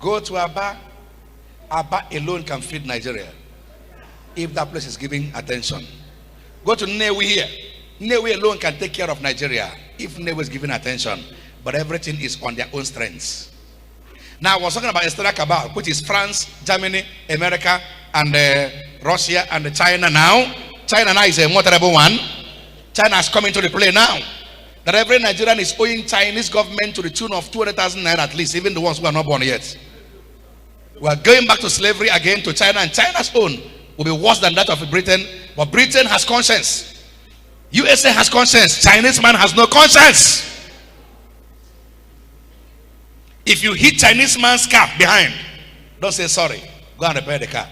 Go to Aba. Aba alone can feed Nigeria if that place is giving attention. Go to Nnewi here. Nnewi alone can take care of Nigeria if Nnewi is giving attention. But everything is on their own strengths. Now I was talking about Estera Cabal, which is France, Germany, America, and Russia, and China now. China now is a more terrible one. China has come into the play now. That every Nigerian is owing Chinese government to the tune of 200,000 naira at least, even the ones who are not born yet. We are going back to slavery again to China, and China's own will be worse than that of Britain. But Britain has conscience. USA has conscience. Chinese man has no conscience. If you hit Chinese man's car behind, don't say sorry. Go and repair the car.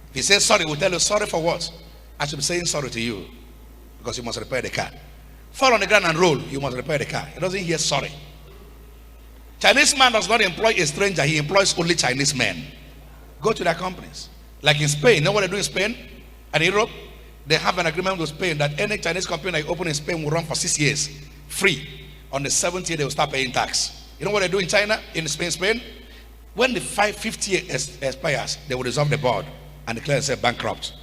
If he says sorry, we'll tell you sorry for what? I should be saying sorry to you because you must repair the car. Fall on the ground and roll, you must repair the car. He doesn't hear sorry. Chinese man does not employ a stranger, he employs only Chinese men. Go to their companies. Like in Spain, you know what they do in Spain and Europe? They have an agreement with Spain that any Chinese company that you open in Spain will run for 6 years free. On the 7th year, they will start paying tax. You know what they do in China, in Spain? When the 50 year expires, they will dissolve the board and declare themselves bankrupt.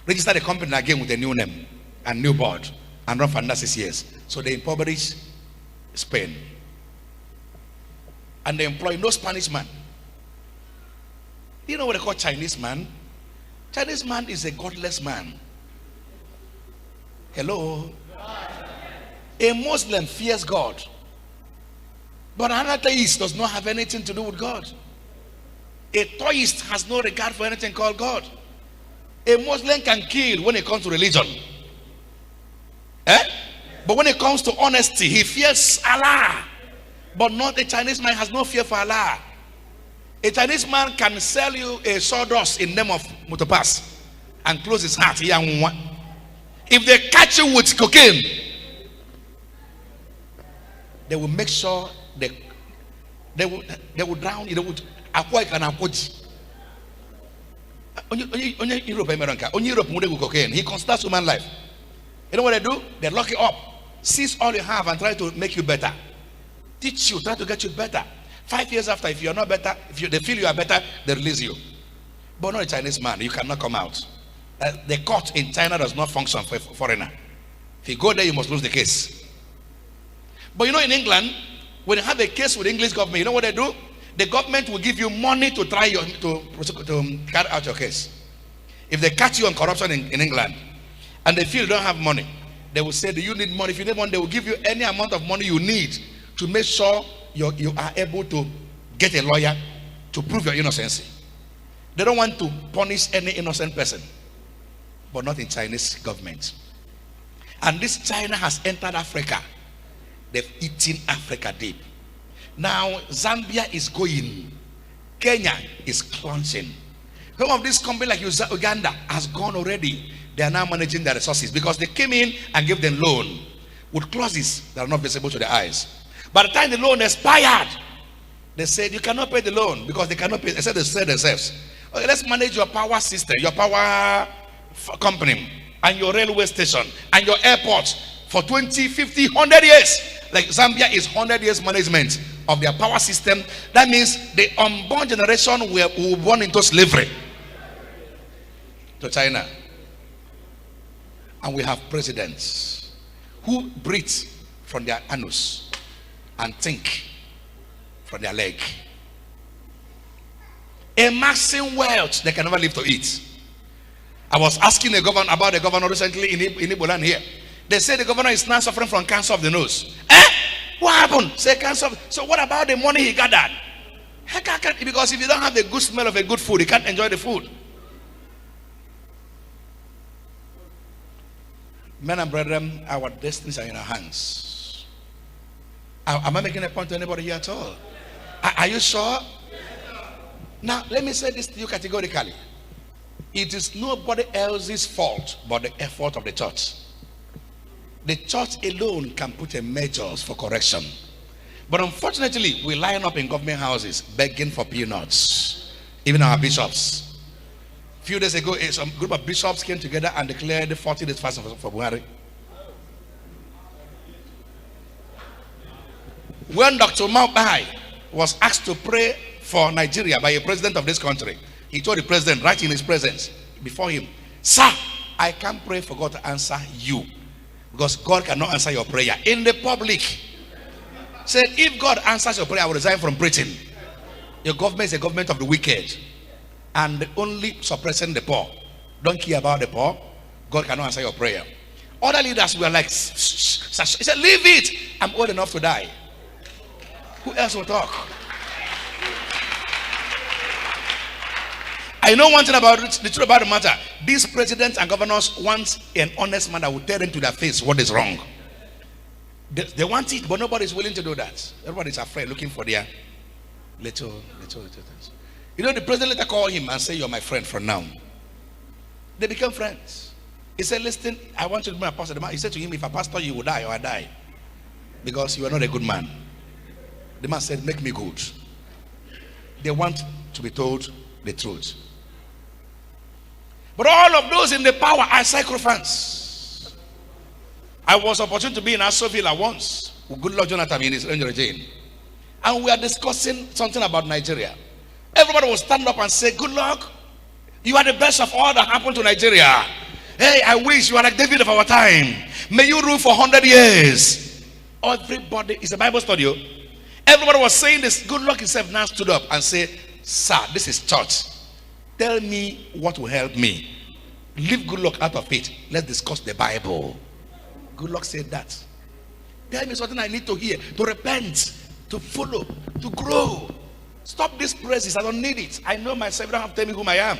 Register the company again with a new name and new board and run for another 6 years. So they impoverish Spain. And they employ no Spanish man. You know what they call Chinese man? Chinese man is a godless man. Hello? A Muslim fears God. But an atheist does not have anything to do with God. A theist has no regard for anything called God. A Muslim can kill when it comes to religion. But when it comes to honesty, he fears Allah. But not a Chinese man has no fear for Allah. A Chinese man can sell you a sawdust in name of motopass and close his heart. If they catch you with cocaine, they will make sure they will drown you. They would avoid an approach. Only Europe, America, only Europe with cocaine. He considers human life. You know what they do? They lock you up, seize all you have, and try to make you better. Teach you, try to get you better. 5 years after, if you are not better, they feel you are better, they release you. But not a Chinese man, you cannot come out. The court in China does not function for a foreigner. If you go there, you must lose the case. But you know, in England, when you have a case with the English government, you know what they do? The government will give you money to try to carry out your case. If they catch you on corruption in England, and they feel you don't have money, they will say, do you need money? If you need money, they will give you any amount of money you need to make sure you are able to get a lawyer to prove your innocency. They don't want to punish any innocent person, but not in Chinese government. And this China has entered Africa. They've eaten Africa deep. Now Zambia is going. Kenya is crunching. Some of these companies like Uganda has gone already. They are now managing their resources because they came in and gave them loan with clauses that are not visible to the eyes. By the time the loan expired, they said you cannot pay the loan because they cannot pay. They said themselves, okay, let's manage your power system, your power company, and your railway station, and your airport for 20, 50, 100 years. Like Zambia is 100 years management of their power system. That means the unborn generation will born into slavery to China. And we have presidents who breathe from their anus and think from their leg. Amassing wealth they can never live to eat. I was asking about the governor recently in Iboland here. They say the governor is now suffering from cancer of the nose. What happened? Say cancer. So what about the money he gathered? Because if you don't have the good smell of a good food, you can't enjoy the food. Men and brethren, our destinies are in our hands. Am I making a point to anybody here at all? Are you sure? Now, let me say this to you categorically. It is nobody else's fault but the effort of the church. The church alone can put in measures for correction. But unfortunately, we line up in government houses begging for peanuts. Even our bishops. A few days ago, some group of bishops came together and declared the 40 days fast for Buhari. When Dr. Maupai was asked to pray for Nigeria by a president of this country. He told the president right in his presence before him, "Sir, I can't pray for God to answer you because God cannot answer your prayer." In the public, said, "If God answers your prayer, I will resign from preaching. Your government is a government of the wicked and only suppressing the poor. Don't care about the poor. God cannot answer your prayer." Other leaders were like, "Shh, shh, shh." He said, "Leave it. I'm old enough to die. Who else will talk?" I know one thing about the truth about the matter. These presidents and governors want an honest man that will tell them to their face what is wrong. They want it, but nobody is willing to do that. Everybody is afraid, looking for their little things. You know, the president later called him and said, "You're my friend from now." They became friends. He said, "Listen, I want you to be my pastor." He said to him, "If I pastor, you will die or I die, because you are not a good man." The man said, "Make me good." They want to be told the truth. But all of those in the power are sacrificed. I was opportune to be in Asovilla once with good Lord Jonathan in his Range Regime, and we are discussing something about Nigeria. Everybody will stand up and say, "Good luck, you are the best of all that happened to Nigeria. Hey, I wish you are like David of our time. May you rule for 100 years. Everybody, it's a Bible study. Everybody was saying this. Good luck himself now stood up and said, "Sir, this is church. Tell me what will help me. Leave good luck out of it. Let's discuss the Bible." Good luck said that. "Tell me something I need to hear, to repent, to follow, to grow. Stop these praises. I don't need it. I know myself. You don't have to tell me whom I am."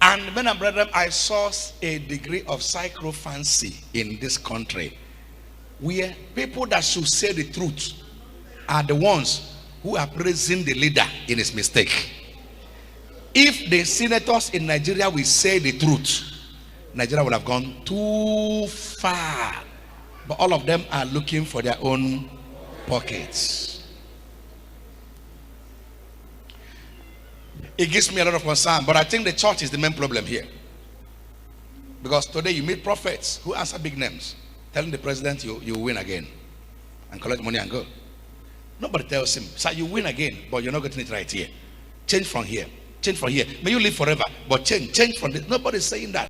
And men and brethren, I saw a degree of sycophancy in this country, where people that should say the truth are the ones who are praising the leader in his mistake. If the senators in Nigeria will say the truth, Nigeria would have gone too far. But all of them are looking for their own pockets. It gives me a lot of concern, but I think the church is the main problem here. Because today you meet prophets who answer big names, telling the president you win again and collect money and go. Nobody tells him, "Sir, you win again, but you're not getting it right here. Change from here. Change from here. May you live forever, but change from this." Nobody's saying that.